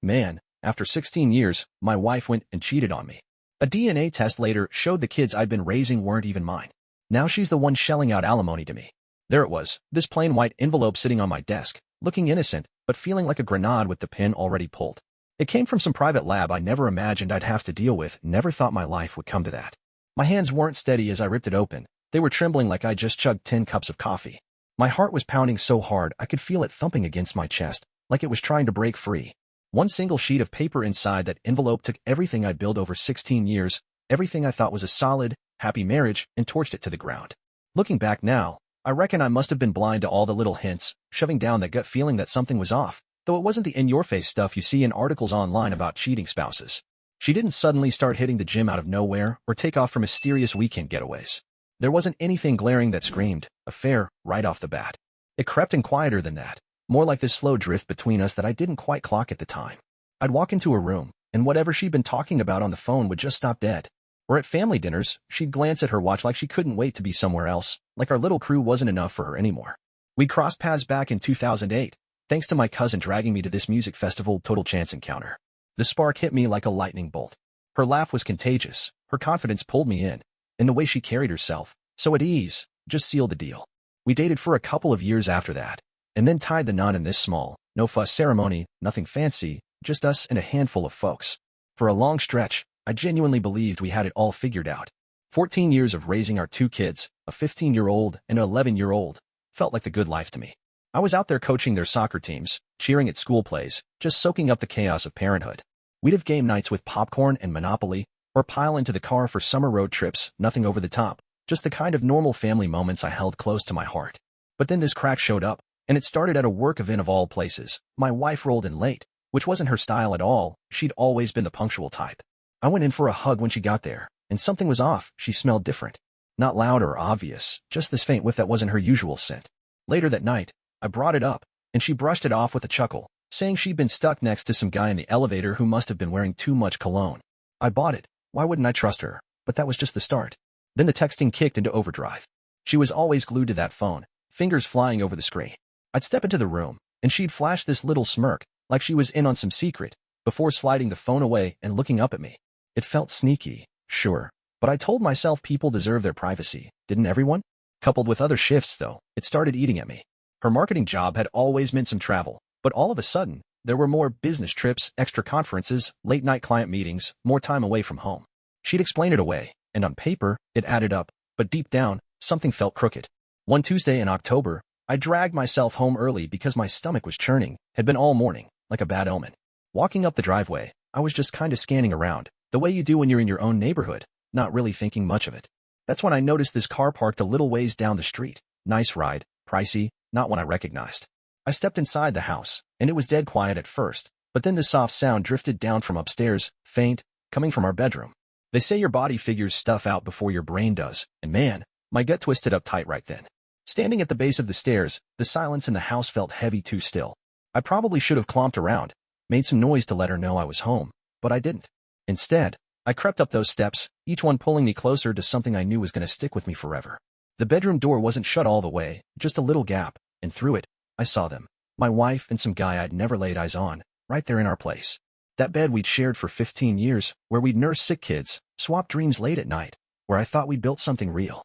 Man, after 16 years, my wife went and cheated on me. A DNA test later showed the kids I'd been raising weren't even mine. Now she's the one shelling out alimony to me. There it was, this plain white envelope sitting on my desk, looking innocent, but feeling like a grenade with the pin already pulled. It came from some private lab I never imagined I'd have to deal with, never thought my life would come to that. My hands weren't steady as I ripped it open. They were trembling like I just chugged 10 cups of coffee. My heart was pounding so hard I could feel it thumping against my chest, like it was trying to break free. One single sheet of paper inside that envelope took everything I'd built over 16 years, everything I thought was a solid, happy marriage, and torched it to the ground. Looking back now, I reckon I must have been blind to all the little hints, shoving down that gut feeling that something was off, though it wasn't the in-your-face stuff you see in articles online about cheating spouses. She didn't suddenly start hitting the gym out of nowhere or take off for mysterious weekend getaways. There wasn't anything glaring that screamed, affair, right off the bat. It crept in quieter than that, more like this slow drift between us that I didn't quite clock at the time. I'd walk into her room, and whatever she'd been talking about on the phone would just stop dead. Or at family dinners, she'd glance at her watch like she couldn't wait to be somewhere else, like our little crew wasn't enough for her anymore. We crossed paths back in 2008, thanks to my cousin dragging me to this music festival total chance encounter. The spark hit me like a lightning bolt. Her laugh was contagious, her confidence pulled me in, and the way she carried herself, so at ease, just sealed the deal. We dated for a couple of years after that, and then tied the knot in this small, no-fuss ceremony, nothing fancy, just us and a handful of folks. For a long stretch, I genuinely believed we had it all figured out. 14 years of raising our 2 kids, a 15-year-old and an 11-year-old, felt like the good life to me. I was out there coaching their soccer teams, cheering at school plays, just soaking up the chaos of parenthood. We'd have game nights with popcorn and Monopoly, or pile into the car for summer road trips, nothing over the top, just the kind of normal family moments I held close to my heart. But then this crack showed up, and it started at a work event of all places. My wife rolled in late, which wasn't her style at all. She'd always been the punctual type. I went in for a hug when she got there, and something was off. She smelled different. Not loud or obvious, just this faint whiff that wasn't her usual scent. Later that night, I brought it up, and she brushed it off with a chuckle, saying she'd been stuck next to some guy in the elevator who must have been wearing too much cologne. I bought it. Why wouldn't I trust her? But that was just the start. Then the texting kicked into overdrive. She was always glued to that phone, fingers flying over the screen. I'd step into the room, and she'd flash this little smirk, like she was in on some secret, before sliding the phone away and looking up at me. It felt sneaky, sure, but I told myself people deserve their privacy, didn't everyone? Coupled with other shifts, though, it started eating at me. Her marketing job had always meant some travel, but all of a sudden, there were more business trips, extra conferences, late-night client meetings, more time away from home. She'd explain it away, and on paper, it added up, but deep down, something felt crooked. One Tuesday in October, I dragged myself home early because my stomach was churning, had been all morning, like a bad omen. Walking up the driveway, I was just kind of scanning around, the way you do when you're in your own neighborhood, not really thinking much of it. That's when I noticed this car parked a little ways down the street. Nice ride, pricey, not one I recognized. I stepped inside the house, and it was dead quiet at first, but then the soft sound drifted down from upstairs, faint, coming from our bedroom. They say your body figures stuff out before your brain does, and man, my gut twisted up tight right then. Standing at the base of the stairs, the silence in the house felt heavy too still. I probably should have clomped around, made some noise to let her know I was home, but I didn't. Instead, I crept up those steps, each one pulling me closer to something I knew was going to stick with me forever. The bedroom door wasn't shut all the way, just a little gap, and through it, I saw them. My wife and some guy I'd never laid eyes on, right there in our place. That bed we'd shared for 15 years, where we'd nursed sick kids, swapped dreams late at night, where I thought we'd built something real.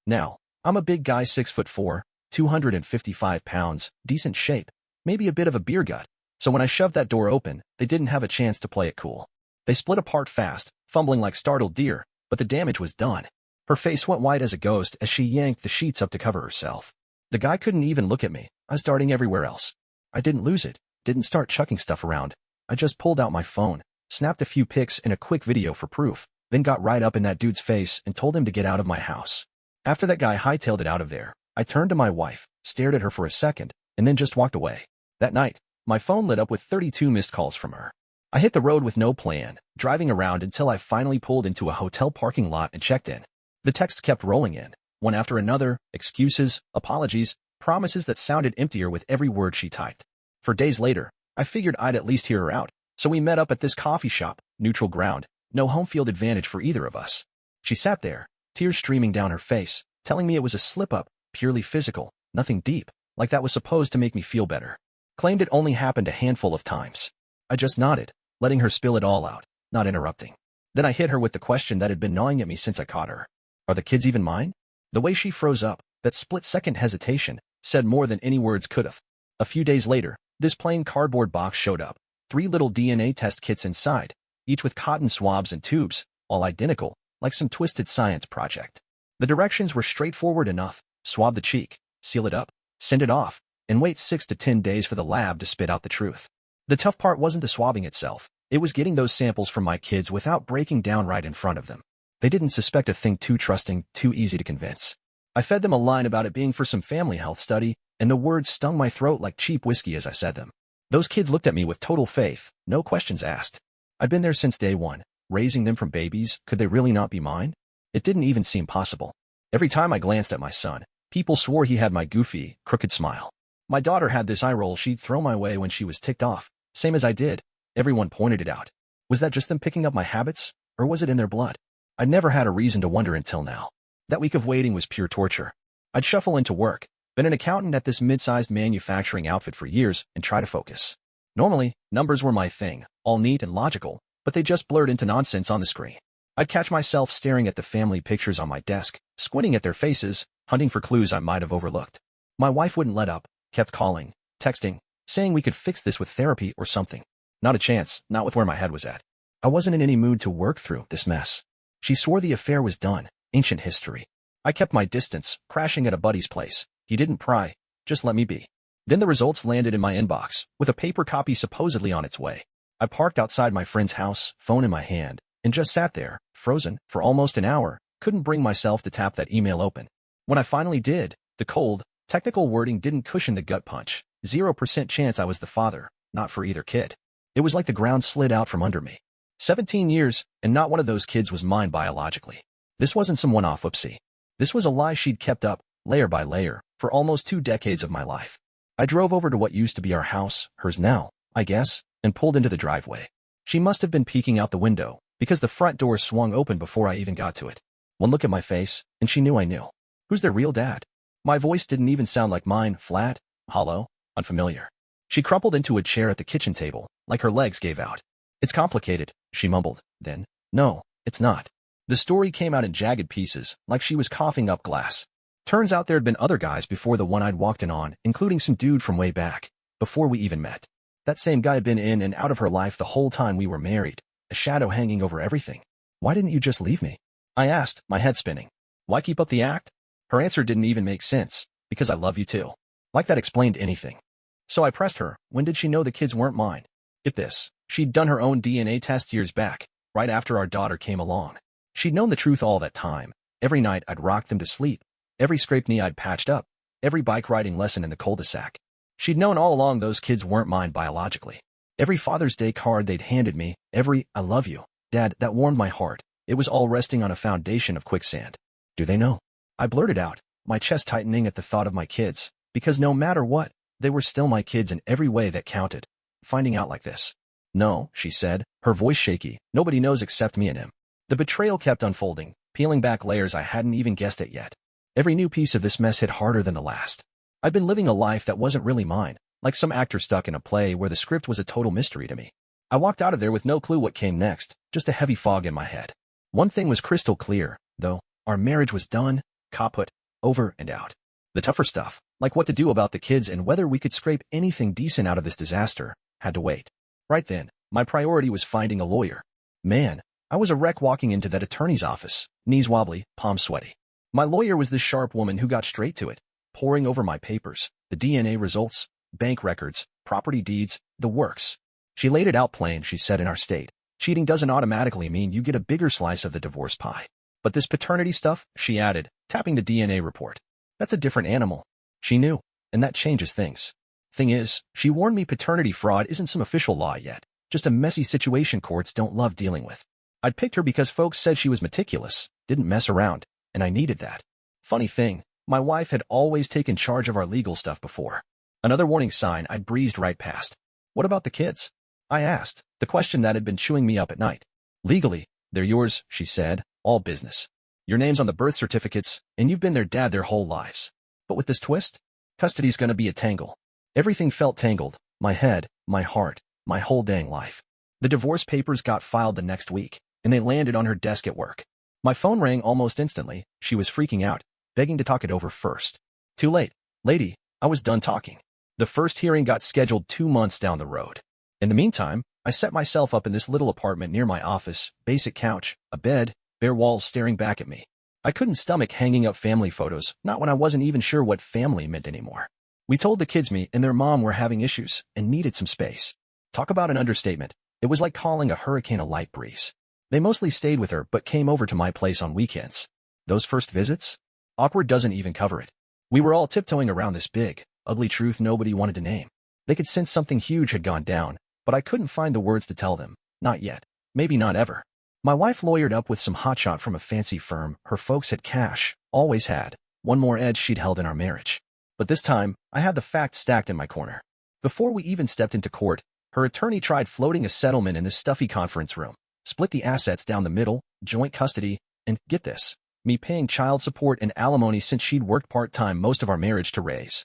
Now, I'm a big guy 6'4", 255 pounds, decent shape, maybe a bit of a beer gut, so when I shoved that door open, they didn't have a chance to play it cool. They split apart fast, fumbling like startled deer, but the damage was done. Her face went white as a ghost as she yanked the sheets up to cover herself. The guy couldn't even look at me. I was darting everywhere else. I didn't lose it, didn't start chucking stuff around. I just pulled out my phone, snapped a few pics and a quick video for proof, then got right up in that dude's face and told him to get out of my house. After that guy hightailed it out of there, I turned to my wife, stared at her for a second, and then just walked away. That night, my phone lit up with 32 missed calls from her. I hit the road with no plan, driving around until I finally pulled into a hotel parking lot and checked in. The texts kept rolling in, one after another, excuses, apologies, promises that sounded emptier with every word she typed. For days later, I figured I'd at least hear her out, so we met up at this coffee shop, neutral ground, no home field advantage for either of us. She sat there, tears streaming down her face, telling me it was a slip-up, purely physical, nothing deep, like that was supposed to make me feel better. Claimed it only happened a handful of times. I just nodded, letting her spill it all out, not interrupting. Then I hit her with the question that had been gnawing at me since I caught her. Are the kids even mine? The way she froze up, that split-second hesitation, said more than any words could have. A few days later, this plain cardboard box showed up, 3 little DNA test kits inside, each with cotton swabs and tubes, all identical, like some twisted science project. The directions were straightforward enough: swab the cheek, seal it up, send it off, and wait 6 to 10 days for the lab to spit out the truth. The tough part wasn't the swabbing itself, it was getting those samples from my kids without breaking down right in front of them. They didn't suspect a thing too trusting, too easy to convince. I fed them a line about it being for some family health study, and the words stung my throat like cheap whiskey as I said them. Those kids looked at me with total faith, no questions asked. I'd been there since day one, raising them from babies. Could they really not be mine? It didn't even seem possible. Every time I glanced at my son, people swore he had my goofy, crooked smile. My daughter had this eye roll she'd throw my way when she was ticked off, same as I did. Everyone pointed it out. Was that just them picking up my habits, or was it in their blood? I'd never had a reason to wonder until now. That week of waiting was pure torture. I'd shuffle into work, been an accountant at this mid-sized manufacturing outfit for years, and try to focus. Normally, numbers were my thing, all neat and logical, but they just blurred into nonsense on the screen. I'd catch myself staring at the family pictures on my desk, squinting at their faces, hunting for clues I might have overlooked. My wife wouldn't let up, kept calling, texting, saying we could fix this with therapy or something. Not a chance, not with where my head was at. I wasn't in any mood to work through this mess. She swore the affair was done, ancient history. I kept my distance, crashing at a buddy's place. He didn't pry, just let me be. Then the results landed in my inbox, with a paper copy supposedly on its way. I parked outside my friend's house, phone in my hand, and just sat there, frozen, for almost an hour, couldn't bring myself to tap that email open. When I finally did, the cold, technical wording didn't cushion the gut punch. 0% chance I was the father, not for either kid. It was like the ground slid out from under me. 17 years, and not one of those kids was mine biologically. This wasn't some one-off whoopsie. This was a lie she'd kept up, layer by layer, for almost 2 decades of my life. I drove over to what used to be our house, hers now, I guess, and pulled into the driveway. She must have been peeking out the window, because the front door swung open before I even got to it. One look at my face, and she knew I knew. Who's their real dad? My voice didn't even sound like mine, flat, hollow, unfamiliar. She crumpled into a chair at the kitchen table, like her legs gave out. It's complicated, she mumbled, then. No, it's not. The story came out in jagged pieces, like she was coughing up glass. Turns out there'd been other guys before the one I'd walked in on, including some dude from way back, before we even met. That same guy had been in and out of her life the whole time we were married, a shadow hanging over everything. Why didn't you just leave me? I asked, my head spinning. Why keep up the act? Her answer didn't even make sense. Because I love you too. Like that explained anything. So I pressed her, when did she know the kids weren't mine? Get this, she'd done her own DNA test years back, right after our daughter came along. She'd known the truth all that time. Every night I'd rocked them to sleep. Every scraped knee I'd patched up. Every bike riding lesson in the cul-de-sac. She'd known all along those kids weren't mine biologically. Every Father's Day card they'd handed me, every "I love you, Dad," that warmed my heart. It was all resting on a foundation of quicksand. Do they know? I blurted out, my chest tightening at the thought of my kids, because no matter what, they were still my kids in every way that counted. Finding out like this. No, she said, her voice shaky. Nobody knows except me and him. The betrayal kept unfolding, peeling back layers I hadn't even guessed at yet. Every new piece of this mess hit harder than the last. I'd been living a life that wasn't really mine, like some actor stuck in a play where the script was a total mystery to me. I walked out of there with no clue what came next, just a heavy fog in my head. One thing was crystal clear, though. Our marriage was done, kaput, over and out. The tougher stuff, like what to do about the kids and whether we could scrape anything decent out of this disaster, had to wait. Right then, my priority was finding a lawyer. Man, I was a wreck walking into that attorney's office, knees wobbly, palms sweaty. My lawyer was this sharp woman who got straight to it, poring over my papers, the DNA results, bank records, property deeds, the works. She laid it out plain, she said, in our state. Cheating doesn't automatically mean you get a bigger slice of the divorce pie. But this paternity stuff, she added, tapping the DNA report. That's a different animal. She knew, and that changes things. Thing is, she warned me paternity fraud isn't some official law yet, just a messy situation courts don't love dealing with. I'd picked her because folks said she was meticulous, didn't mess around, and I needed that. Funny thing, my wife had always taken charge of our legal stuff before. Another warning sign I'd breezed right past. What about the kids? I asked, the question that had been chewing me up at night. Legally, they're yours, she said, all business. Your name's on the birth certificates, and you've been their dad their whole lives. But with this twist, custody's gonna be a tangle. Everything felt tangled, my head, my heart, my whole dang life. The divorce papers got filed the next week, and they landed on her desk at work. My phone rang almost instantly. She was freaking out, begging to talk it over first. Too late, lady, I was done talking. The first hearing got scheduled 2 months down the road. In the meantime, I set myself up in this little apartment near my office, basic couch, a bed, bare walls staring back at me. I couldn't stomach hanging up family photos, not when I wasn't even sure what family meant anymore. We told the kids me and their mom were having issues and needed some space. Talk about an understatement. It was like calling a hurricane a light breeze. They mostly stayed with her but came over to my place on weekends. Those first visits? Awkward doesn't even cover it. We were all tiptoeing around this big, ugly truth nobody wanted to name. They could sense something huge had gone down, but I couldn't find the words to tell them. Not yet. Maybe not ever. My wife lawyered up with some hotshot from a fancy firm. Her folks had cash, always had. One more edge she'd held in our marriage. But this time, I had the facts stacked in my corner. Before we even stepped into court, her attorney tried floating a settlement in this stuffy conference room. Split the assets down the middle, joint custody, and, get this, me paying child support and alimony since she'd worked part-time most of our marriage to raise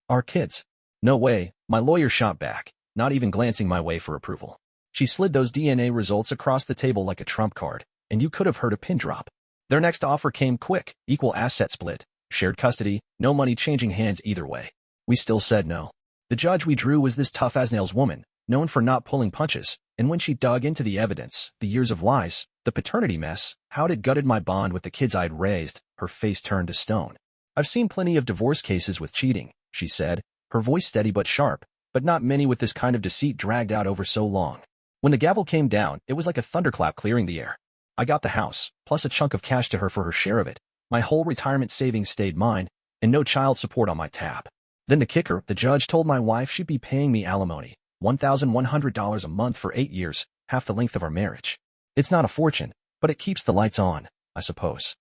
our kids. No way, my lawyer shot back, not even glancing my way for approval. She slid those DNA results across the table like a trump card, and you could have heard a pin drop. Their next offer came quick, equal asset split, shared custody, no money changing hands either way. We still said no. The judge we drew was this tough-as-nails woman, known for not pulling punches, and when she dug into the evidence, the years of lies, the paternity mess, how it gutted my bond with the kids I'd raised, her face turned to stone. I've seen plenty of divorce cases with cheating, she said, her voice steady but sharp, but not many with this kind of deceit dragged out over so long. When the gavel came down, it was like a thunderclap clearing the air. I got the house, plus a chunk of cash to her for her share of it. My whole retirement savings stayed mine, and no child support on my tab. Then the kicker, the judge told my wife she'd be paying me alimony, $1,100 a month for 8 years, half the length of our marriage. It's not a fortune, but it keeps the lights on, I suppose.